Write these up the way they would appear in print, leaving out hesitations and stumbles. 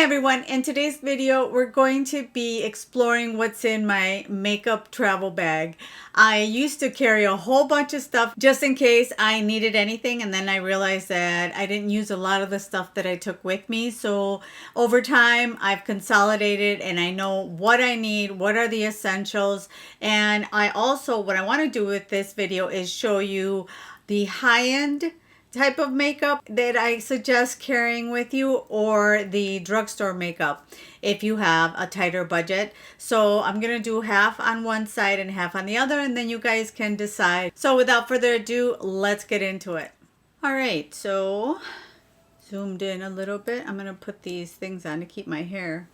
Hi everyone, in today's video we're going to be exploring what's in my makeup travel bag. I used to carry a whole bunch of stuff just in case I needed anything, and then I realized that I didn't use a lot of the stuff that I took with me. So over time I've consolidated and I know what I need, what are the essentials, and I also, what I want to do with this video is show you the high-end type of makeup that I suggest carrying with you, or the drugstore makeup if you have a tighter budget. So I'm gonna do half on one side and half on the other, and then you guys can decide. So without further ado, let's get into it. All right, so zoomed in a little bit. I'm gonna put these things on to keep my hair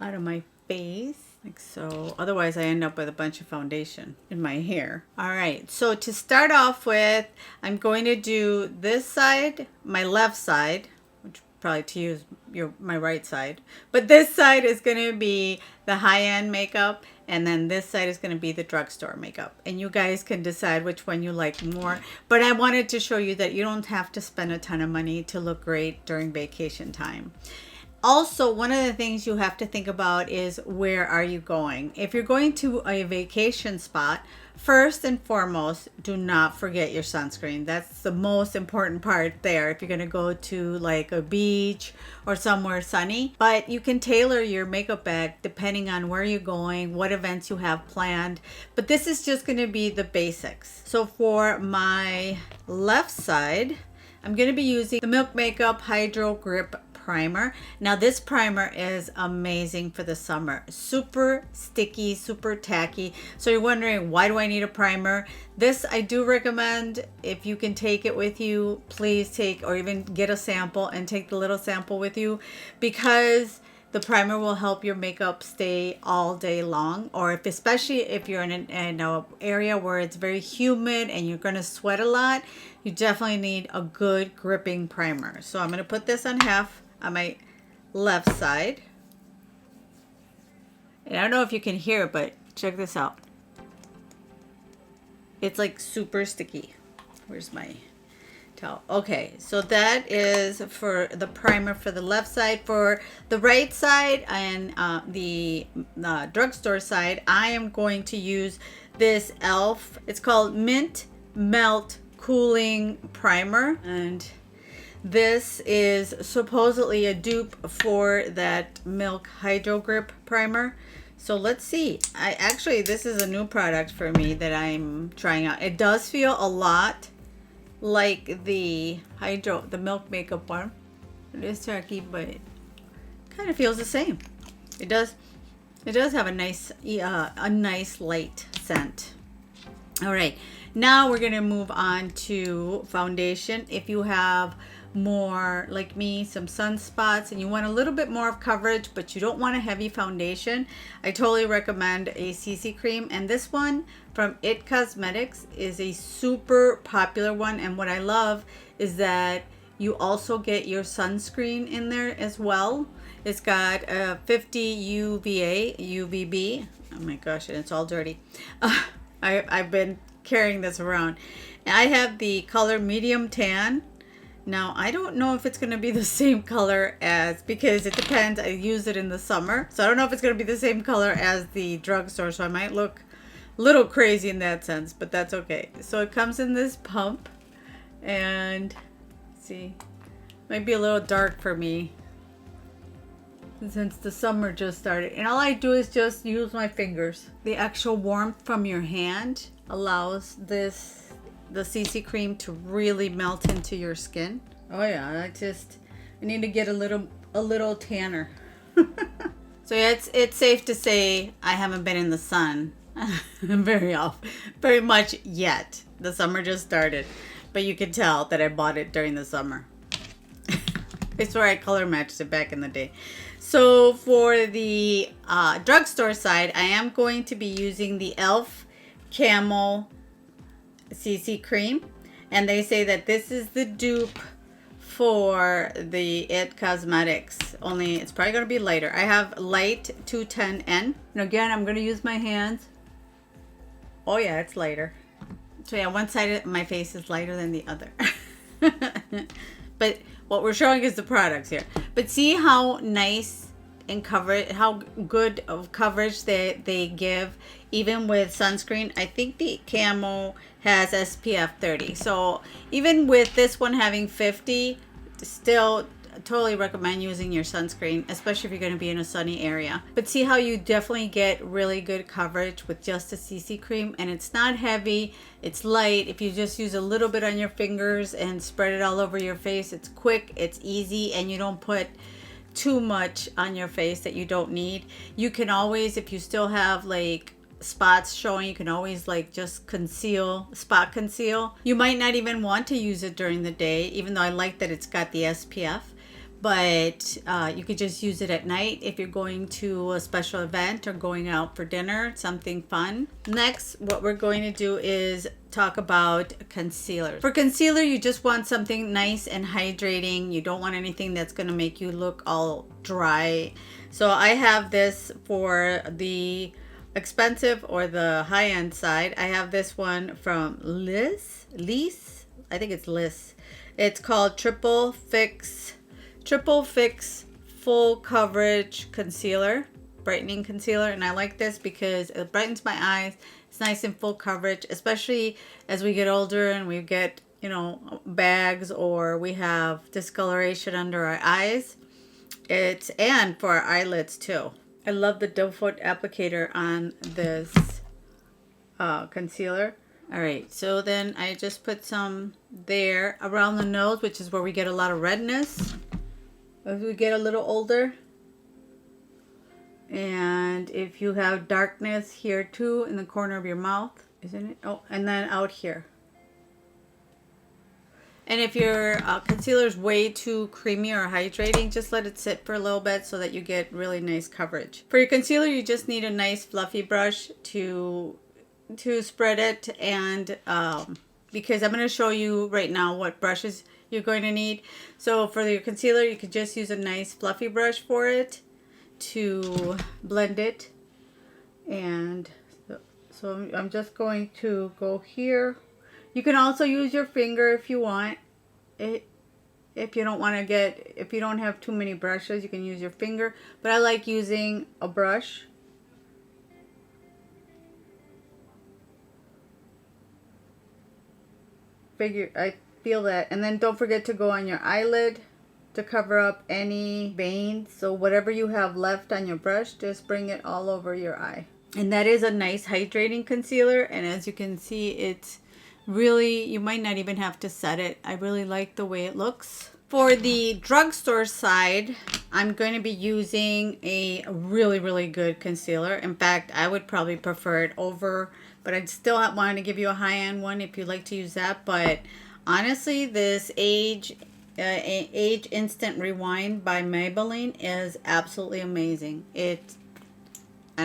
out of my face, like so. Otherwise I end up with a bunch of foundation in my hair. All right, so to start off with, I'm going to do this side, my left side, which probably to you is my right side, but this side is going to be the high-end makeup, and then this side is going to be the drugstore makeup, and you guys can decide which one you like more. But I wanted to show you that you don't have to spend a ton of money to look great during vacation time. Also, one of the things you have to think about is, where are you going? If you're going to a vacation spot, first and foremost, do not forget your sunscreen. That's the most important part there if you're going to go to like a beach or somewhere sunny. But you can tailor your makeup bag depending on where you're going, what events you have planned. But this is just going to be the basics. So for my left side, I'm going to be using the Milk Makeup Hydro Grip Primer. Now this primer is amazing for the summer. Super sticky, super tacky. So you're wondering, why do I need a primer? This I do recommend. If you can take it with you, please take, or even get a sample and take the little sample with you, because the primer will help your makeup stay all day long. Or if, especially if you're in an area where it's very humid and you're going to sweat a lot, you definitely need a good gripping primer. So I'm going to put this on half on my left side. And I don't know if you can hear it, but check this out. It's like super sticky. Where's my towel? Okay, so that is for the primer for the left side. For the right side and the drugstore side, I am going to use this e.l.f. It's called Mint Melt Cooling Primer, and this is supposedly a dupe for that Milk Hydro Grip Primer. So let's see. This is a new product for me that I'm trying out. It does feel a lot like the Milk Makeup one. It is tacky, but it kind of feels the same. It does have a nice light scent. All right, now we're gonna move on to foundation. If you have more, like me, some sunspots and you want a little bit more of coverage but you don't want a heavy foundation, I totally recommend a CC cream. And this one from IT Cosmetics is a super popular one, and what I love is that you also get your sunscreen in there as well. It's got 50 UVA, UVB. Oh my gosh, and it's all dirty. I've been carrying this around. I have the color medium tan. Now, I don't know if it's going to be the same color as, because it depends. I use it in the summer, so I don't know if it's going to be the same color as the drugstore, so I might look a little crazy in that sense, but that's okay. So it comes in this pump, and see, might be a little dark for me since the summer just started, and all I do is just use my fingers. The actual warmth from your hand allows the CC cream to really melt into your skin. Oh yeah, I need to get a little tanner. So yeah, it's safe to say I haven't been in the sun very much yet. The summer just started, but you can tell that I bought it during the summer. I swear I color matched it back in the day. So for the drugstore side, I am going to be using the e.l.f. Camel CC cream, and they say that this is the dupe for the IT Cosmetics, only it's probably going to be lighter. I have light 210N, and again I'm going to use my hands. Oh yeah, it's lighter. So yeah, one side of my face is lighter than the other. But What we're showing is the products here. But see how nice and coverage, how good of coverage they give, even with sunscreen. I think the camo has SPF 30. So even with this one having 50, still totally recommend using your sunscreen, especially if you're going to be in a sunny area. But see how you definitely get really good coverage with just a CC cream, and it's not heavy, it's light. If you just use a little bit on your fingers and spread it all over your face, it's quick, it's easy, and you don't put too much on your face that you don't need. You can always, if you still have like spots showing, you can always like just spot conceal. You might not even want to use it during the day, even though I like that it's got the SPF. But you could just use it at night if you're going to a special event or going out for dinner, something fun. Next, what we're going to do is talk about concealer. For concealer, you just want something nice and hydrating. You don't want anything that's going to make you look all dry. So I have this for the expensive or the high-end side. I have this one from Liz. I think it's Liz. It's called Triple Fix Full Coverage Concealer, brightening concealer. And I like this because it brightens my eyes. It's nice and full coverage, especially as we get older and we get, you know, bags or we have discoloration under our eyes. And for our eyelids too. I love the doe foot applicator on this concealer. All right, so then I just put some there around the nose, which is where we get a lot of redness as we get a little older. And if you have darkness here too in the corner of your mouth, isn't it? Oh, and then out here. And if your concealer is way too creamy or hydrating, just let it sit for a little bit so that you get really nice coverage. For your concealer, you just need a nice fluffy brush to spread it. And because I'm going to show you right now what brushes you're going to need. So for your concealer, you could just use a nice fluffy brush for it to blend it. And so I'm just going to go here. You can also use your finger if you want. If you don't have too many brushes, you can use your finger. But I like using a brush. I feel that. And then don't forget to go on your eyelid to cover up any veins. So whatever you have left on your brush, just bring it all over your eye. And that is a nice hydrating concealer. And as you can see, it's really, you might not even have to set it. I really like the way it looks. For the drugstore side, I'm going to be using a really, really good concealer. In fact, I would probably prefer it over, but I'd still want to give you a high-end one if you like to use that. But honestly, this Age Instant Rewind by Maybelline is absolutely amazing. I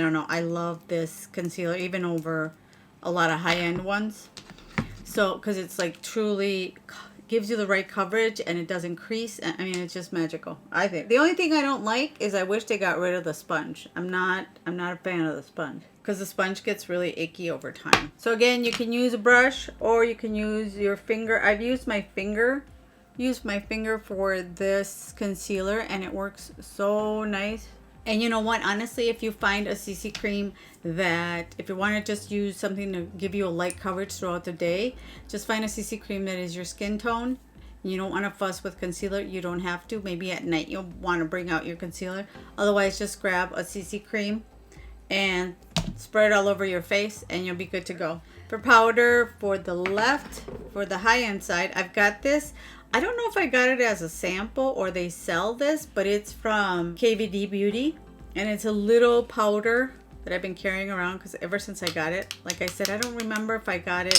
don't know, I love this concealer even over a lot of high-end ones. So, because it's like truly gives you the right coverage and it doesn't crease. I mean, it's just magical, I think. The only thing I don't like is I wish they got rid of the sponge. I'm not a fan of the sponge because the sponge gets really icky over time. So again, you can use a brush or you can use your finger. I've used my finger for this concealer and it works so nice. And you know what, honestly, if you find a CC cream that, if you want to just use something to give you a light coverage throughout the day, just find a CC cream that is your skin tone. You don't want to fuss with concealer, you don't have to. Maybe at night you'll want to bring out your concealer. Otherwise, just grab a CC cream and spread it all over your face and you'll be good to go. For powder, for the high-end side, I've got this. I don't know if I got it as a sample or they sell this, but it's from KVD Beauty. And it's a little powder that I've been carrying around because ever since I got it. Like I said, I don't remember if I got it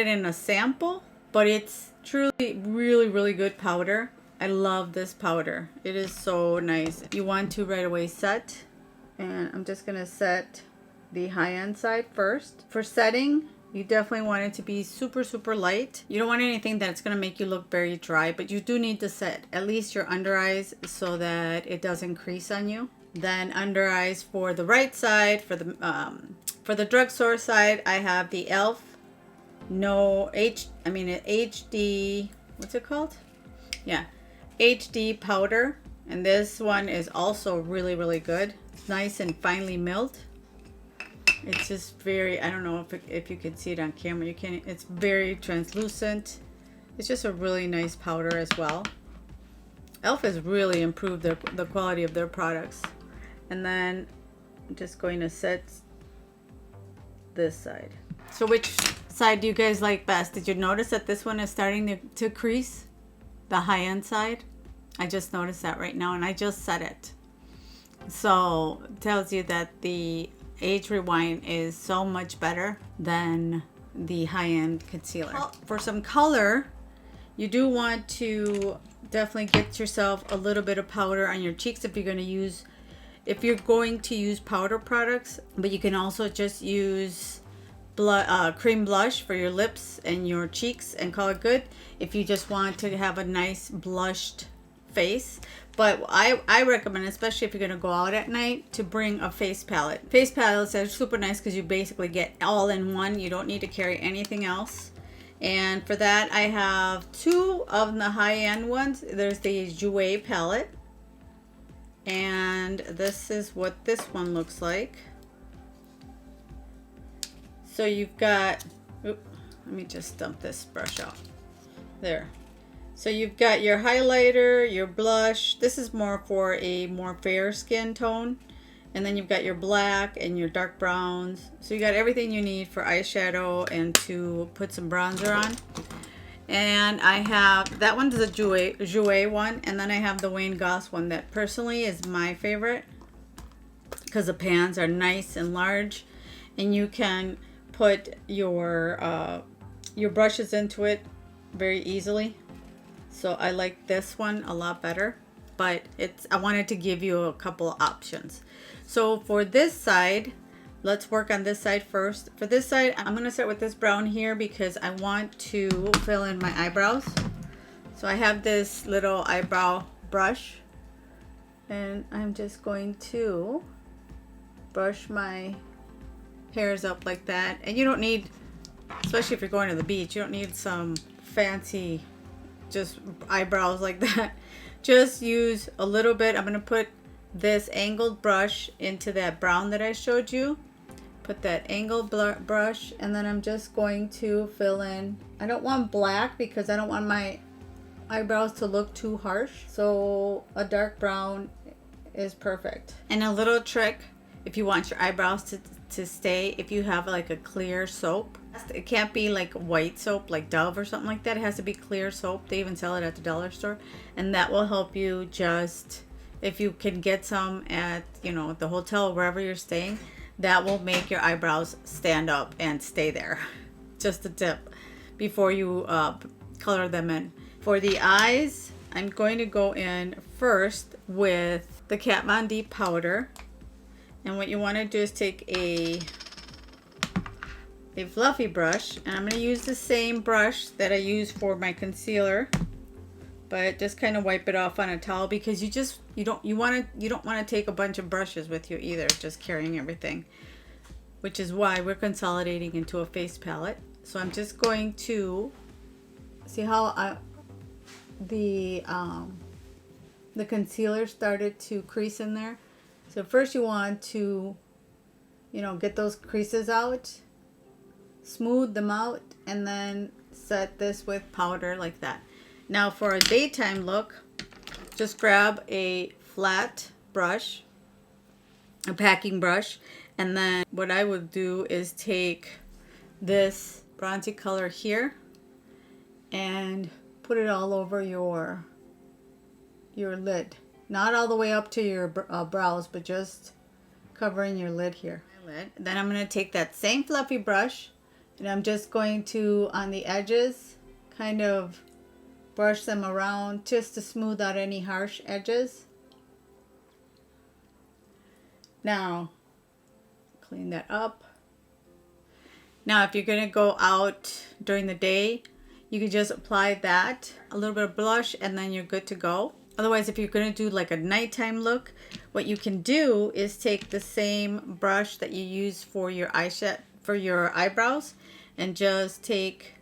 in a sample, but it's truly really, really good powder. I love this powder. It is so nice. You want to right away set. And I'm just going to set the high-end side first. For setting, you definitely want it to be super, super light. You don't want anything that's going to make you look very dry, but you do need to set at least your under eyes so that it doesn't crease on you. Then under eyes for the right side, for the drugstore side, I have the e.l.f. HD what's it called? Yeah, HD powder. And this one is also really, really good. It's nice and finely milled. It's just very, I don't know if you can see it on camera. You can. It's very translucent. It's just a really nice powder as well. e.l.f. has really improved the quality of their products. And then I'm just going to set this side. So which side do you guys like best? Did you notice that this one is starting to crease? The high-end side? I just noticed that right now, and I just set it. So it tells you that the Age Rewind is so much better than the high-end concealer. For some color, you do want to definitely get yourself a little bit of powder on your cheeks if you're going to use powder products. But you can also just use cream blush for your lips and your cheeks and call it good if you just want to have a nice blushed face. But I recommend, especially if you're going to go out at night, to bring a face palette. Face palettes are super nice because you basically get all in one. You don't need to carry anything else. And for that, I have two of the high-end ones. There's the Jouer palette, and this is what this one looks like. So you've got, let me just dump this brush out. There. So you've got your highlighter, your blush. This is more for a more fair skin tone. And then you've got your black and your dark browns. So you got everything you need for eyeshadow and to put some bronzer on. And I have, that one's a Jouer one. And then I have the Wayne Goss one that personally is my favorite, because the pans are nice and large. And you can put your brushes into it very easily. So I like this one a lot better, but I wanted to give you a couple of options. So for this side, let's work on this side first. For this side, I'm going to start with this brown here because I want to fill in my eyebrows. So I have this little eyebrow brush, and I'm just going to brush my hairs up like that. And you don't need, especially if you're going to the beach, you don't need some fancy just eyebrows like that. Just use a little bit. I'm going to put this angled brush into that brown that I showed you. Put that angled brush, and then I'm just going to fill in. I don't want black because I don't want my eyebrows to look too harsh. So a dark brown is perfect. And a little trick, if you want your eyebrows to stay, if you have like a clear soap, it can't be like white soap like Dove or something like that. It has to be clear soap. They even sell it at the dollar store, and that will help you. Just if you can get some at the hotel or wherever you're staying, that will make your eyebrows stand up and stay there. Just a tip before you color them in. For the eyes, I'm going to go in first with the Kat Von D powder. And what you want to do is take a fluffy brush, and I'm going to use the same brush that I use for my concealer, but just kind of wipe it off on a towel, because you don't want to take a bunch of brushes with you either, just carrying everything, which is why we're consolidating into a face palette. So I'm just going to see how the concealer started to crease in there. So first you want to, get those creases out, smooth them out, and then set this with powder like that. Now for a daytime look, just grab a flat brush, a packing brush, and then what I would do is take this bronzy color here and put it all over your lid. Not all the way up to your brows, but just covering your lid here. Then I'm going to take that same fluffy brush, and I'm just going to, on the edges, kind of brush them around just to smooth out any harsh edges. Now, clean that up. Now, if you're going to go out during the day, you can just apply that, a little bit of blush, and then you're good to go. Otherwise, if you're going to do like a nighttime look, what you can do is take the same brush that you use for your eyeshadow, for your eyebrows, and just take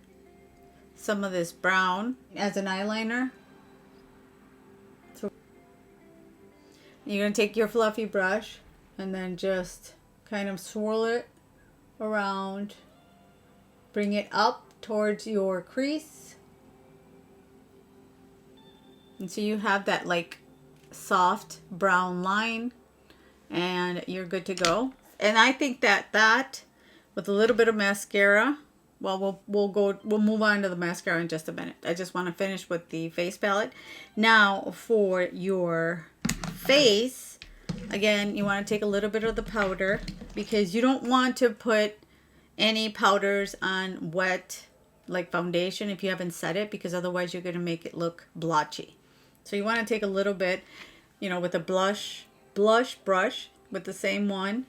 some of this brown as an eyeliner. So you're going to take your fluffy brush and then just kind of swirl it around. Bring it up towards your crease. And so you have that like soft brown line and you're good to go. And I think that with a little bit of mascara, well, we'll move on to the mascara in just a minute. I just want to finish with the face palette. Now for your face, again, you want to take a little bit of the powder because you don't want to put any powders on wet like foundation if you haven't set it, because otherwise you're going to make it look blotchy. So you want to take a little bit, you know, with a blush brush with the same one.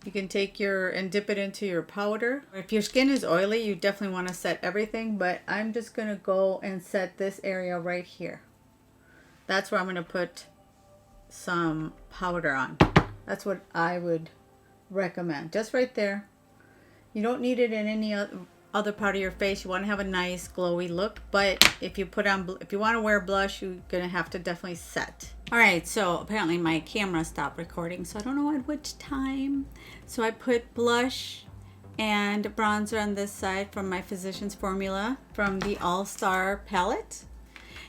You can take and dip it into your powder. If your skin is oily, you definitely want to set everything, but I'm just going to go and set this area right here. That's where I'm going to put some powder on. That's what I would recommend. Just right there. You don't need it in any other part of your face. You want to have a nice glowy look, but if you want to wear blush, you're going to have to definitely set. All right, so apparently my camera stopped recording, so I don't know at which time. So I put blush and bronzer on this side from my Physicians Formula from the All Star palette.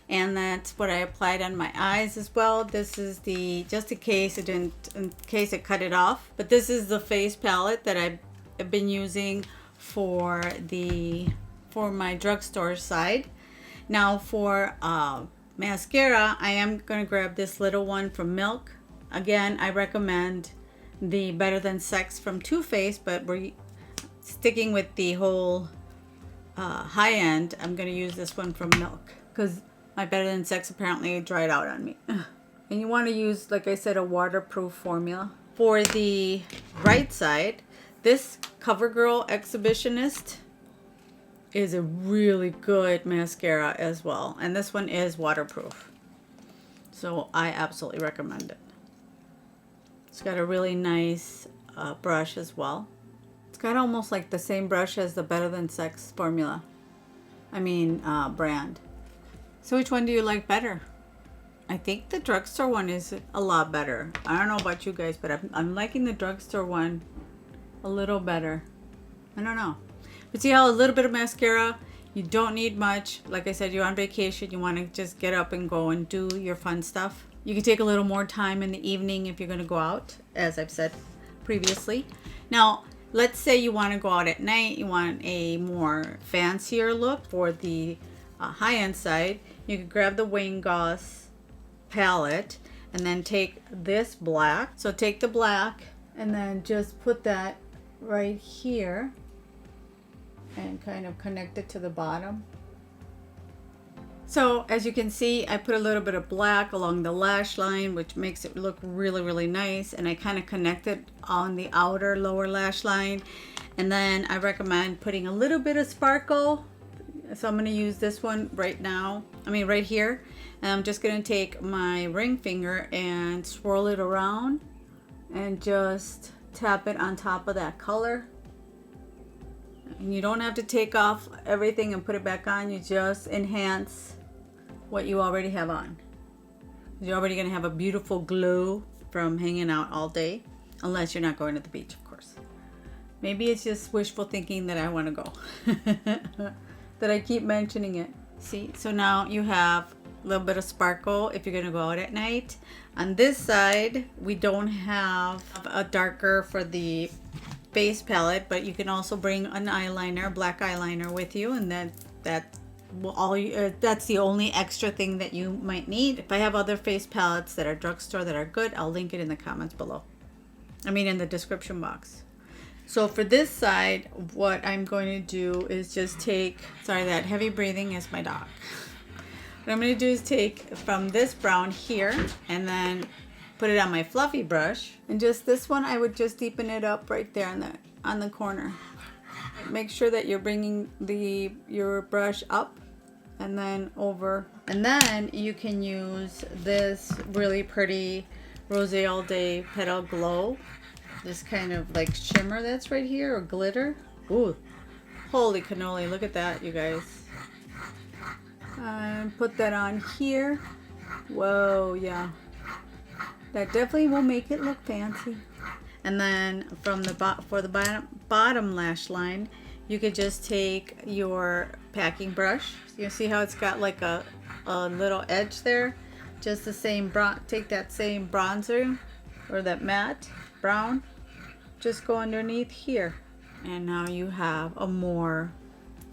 And that's what I applied on my eyes as well. This is just in case it cut it off. But this is the face palette that I've been using for my drugstore side. Now for mascara, I am going to grab this little one from Milk. Again, I recommend the Better Than Sex from Too Faced, but we're sticking with the whole high end. I'm going to use this one from Milk because my Better Than Sex apparently dried out on me. And you want to use, like I said, a waterproof formula. For the right side, this CoverGirl Exhibitionist is a really good mascara as well. And this one is waterproof. So I absolutely recommend it. It's got a really nice brush as well. It's got almost like the same brush as the Better Than Sex formula. Brand. So which one do you like better? I think the drugstore one is a lot better. I don't know about you guys, but I'm liking the drugstore one a little better. I don't know. But see how a little bit of mascara, you don't need much. Like I said, you're on vacation. You want to just get up and go and do your fun stuff. You can take a little more time in the evening if you're going to go out, as I've said previously. Now, let's say you want to go out at night. You want a more fancier look for the high-end side. You can grab the Wayne Goss palette and then take this black. So take the black and then just put that right here and kind of connect it to the bottom. So as you can see, I put a little bit of black along the lash line, which makes it look really, really nice. And I kind of connect it on the outer lower lash line. And then I recommend putting a little bit of sparkle. So I'm going to use this one right here. And I'm just going to take my ring finger and swirl it around and just tap it on top of that color. And you don't have to take off everything and put it back on. You just enhance what you already have on. You're already going to have a beautiful glow from hanging out all day, unless you're not going to the beach, of course. Maybe it's just wishful thinking that I want to go. That I keep mentioning it. See, so now you have a little bit of sparkle if you're going to go out at night. On this side, we don't have a darker for the face palette, but you can also bring an eyeliner, black eyeliner with you, and that's the only extra thing that you might need. If I have other face palettes that are drugstore that are good, I'll link it in the comments below. In the description box. So for this side, what I'm going to do is just take, sorry, that heavy breathing is my dog. What I'm going to do is take from this brown here and then put it on my fluffy brush. And just this one, I would just deepen it up right there on the corner. Make sure that you're bringing your brush up and then over. And then you can use this really pretty Rose All Day Petal Glow. This kind of like shimmer that's right here, or glitter. Ooh, holy cannoli, look at that, you guys. And put that on here. Whoa, yeah. That definitely will make it look fancy. And then from the for the bottom lash line, you could just take your packing brush. You see how it's got like a little edge there? Just the same take that same bronzer or that matte brown. Just go underneath here. And now you have a more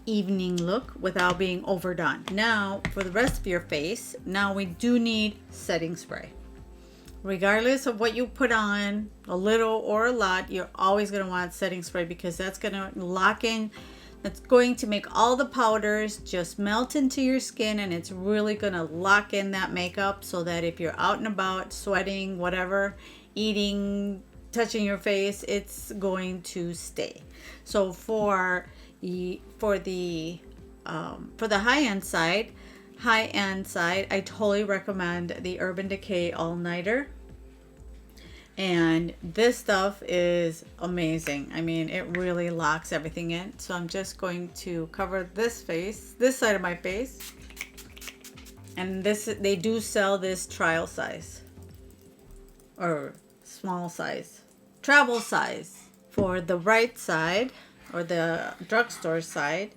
evening look without being overdone. Now for the rest of your face, now we do need setting spray. Regardless of what you put on, a little or a lot, you're always going to want setting spray because that's going to lock in. That's going to make all the powders just melt into your skin, and it's really going to lock in that makeup so that if you're out and about, sweating, whatever, eating, touching your face, it's going to stay. So for the high-end side, I totally recommend the Urban Decay All Nighter. And this stuff is amazing. I mean, it really locks everything in. So I'm just going to cover this side of my face. And they do sell this trial size or small size, travel size. For the right side or the drugstore side,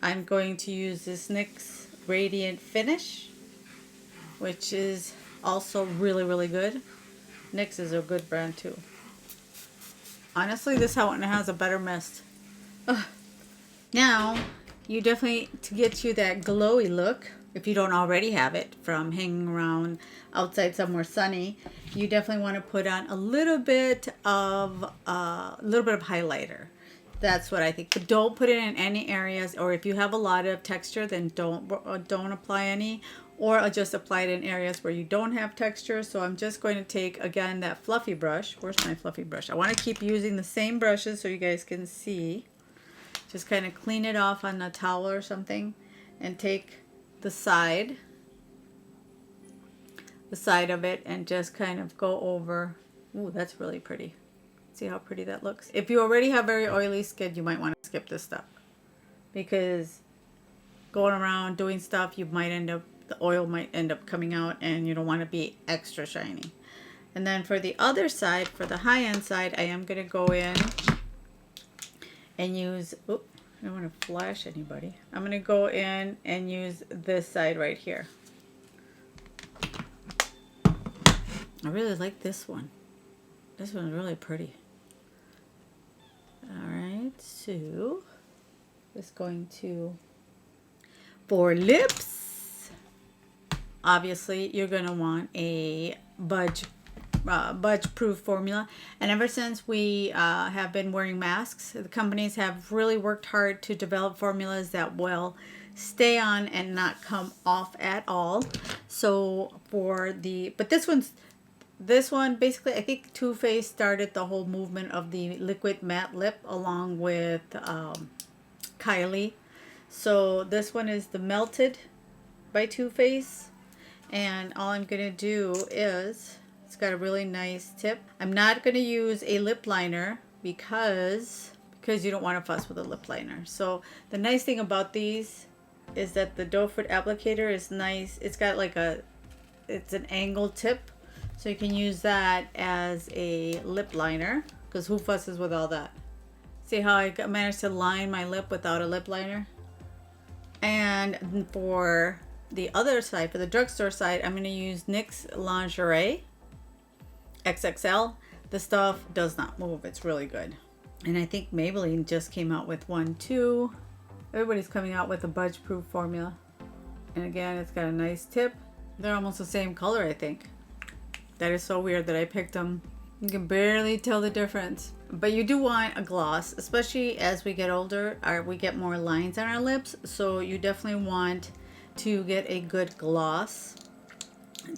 I'm going to use this NYX Radiant Finish, which is also really, really good. NYX is a good brand too. Honestly, this one has a better mist. Ugh. Now, you definitely, to get you that glowy look, if you don't already have it from hanging around outside somewhere sunny, you definitely want to put on a little bit of highlighter. That's what I think. But don't put it in any areas, or if you have a lot of texture, then don't apply any, or just apply it in areas where you don't have texture. So I'm just going to take, again, that fluffy brush. Where's my fluffy brush? I want to keep using the same brushes so you guys can see. Just kind of clean it off on a towel or something and take the side of it and just kind of go over. Ooh, that's really pretty. See how pretty that looks? If you already have very oily skin, you might want to skip this step, because going around doing stuff, the oil might end up coming out, and you don't want to be extra shiny. And then for the other side, for the high-end side, I am going to go in and use, I don't want to flash anybody. I'm going to go in and use this side right here. I really like this one. This one's really pretty. Alright, so just going to, for lips, obviously you're going to want a budge proof formula. And ever since we have been wearing masks, the companies have really worked hard to develop formulas that will stay on and not come off at all. So but this one, basically, I think Too Faced started the whole movement of the liquid matte lip along with Kylie. So this one is the Melted by Too Faced. And all I'm going to do is, it's got a really nice tip. I'm not going to use a lip liner because you don't want to fuss with a lip liner. So the nice thing about these is that the doe foot applicator is nice. It's got like it's an angled tip. So you can use that as a lip liner, because who fusses with all that? See how I managed to line my lip without a lip liner? And for the other side, for the drugstore side, I'm going to use NYX Lingerie XXL. The stuff does not move. It's really good. And I think Maybelline just came out with one too. Everybody's coming out with a budge proof formula. And again, it's got a nice tip. They're almost the same color, I think. That is so weird that I picked them. You can barely tell the difference. But you do want a gloss, especially as we get older, we get more lines on our lips. So you definitely want to get a good gloss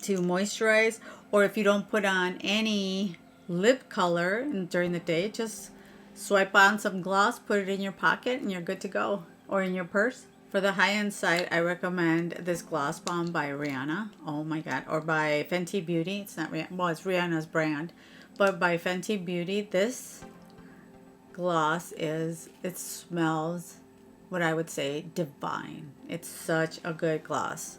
to moisturize. Or if you don't put on any lip color during the day, just swipe on some gloss, put it in your pocket, and you're good to go. Or in your purse. For the high-end side, I recommend this Gloss Bomb by Rihanna. Oh my god. Or by Fenty Beauty. It's not Rihanna. Well, it's Rihanna's brand. But by Fenty Beauty, this gloss it smells what I would say divine. It's such a good gloss.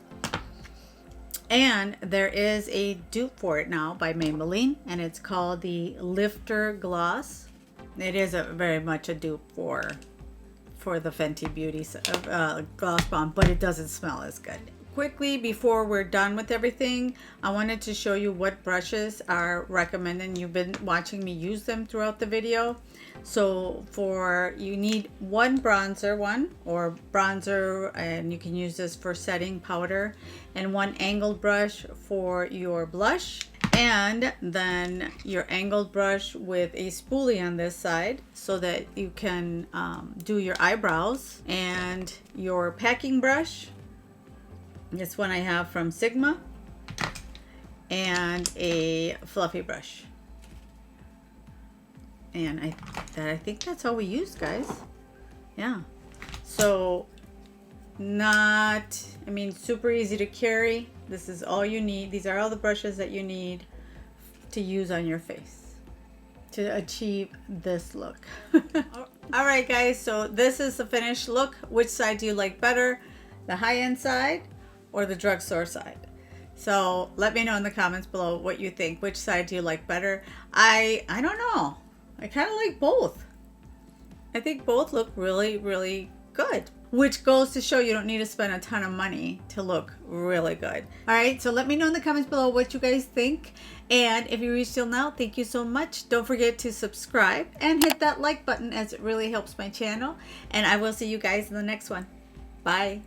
And there is a dupe for it now by Maybelline, and it's called the Lifter Gloss. It is very much a dupe for the Fenty Beauty gloss bomb, but it doesn't smell as good. Quickly, before we're done with everything, I wanted to show you what brushes are recommended. You've been watching me use them throughout the video. So you need one bronzer and you can use this for setting powder, and one angled brush for your blush, and then your angled brush with a spoolie on this side so that you can do your eyebrows, and your packing brush. This one I have from Sigma, and a fluffy brush. And I think that's all we use, guys. Yeah. So super easy to carry. This is all you need. These are all the brushes that you need to use on your face to achieve this look. All right, guys. So this is the finished look. Which side do you like better? The high-end side or the drugstore side? So let me know in the comments below what you think. Which side do you like better? I don't know. I kind of like both. I think both look really, really good, which goes to show you don't need to spend a ton of money to look really good. All right, so let me know in the comments below what you guys think. And if you reached till now, thank you so much. Don't forget to subscribe and hit that like button, as it really helps my channel. And I will see you guys in the next one. Bye.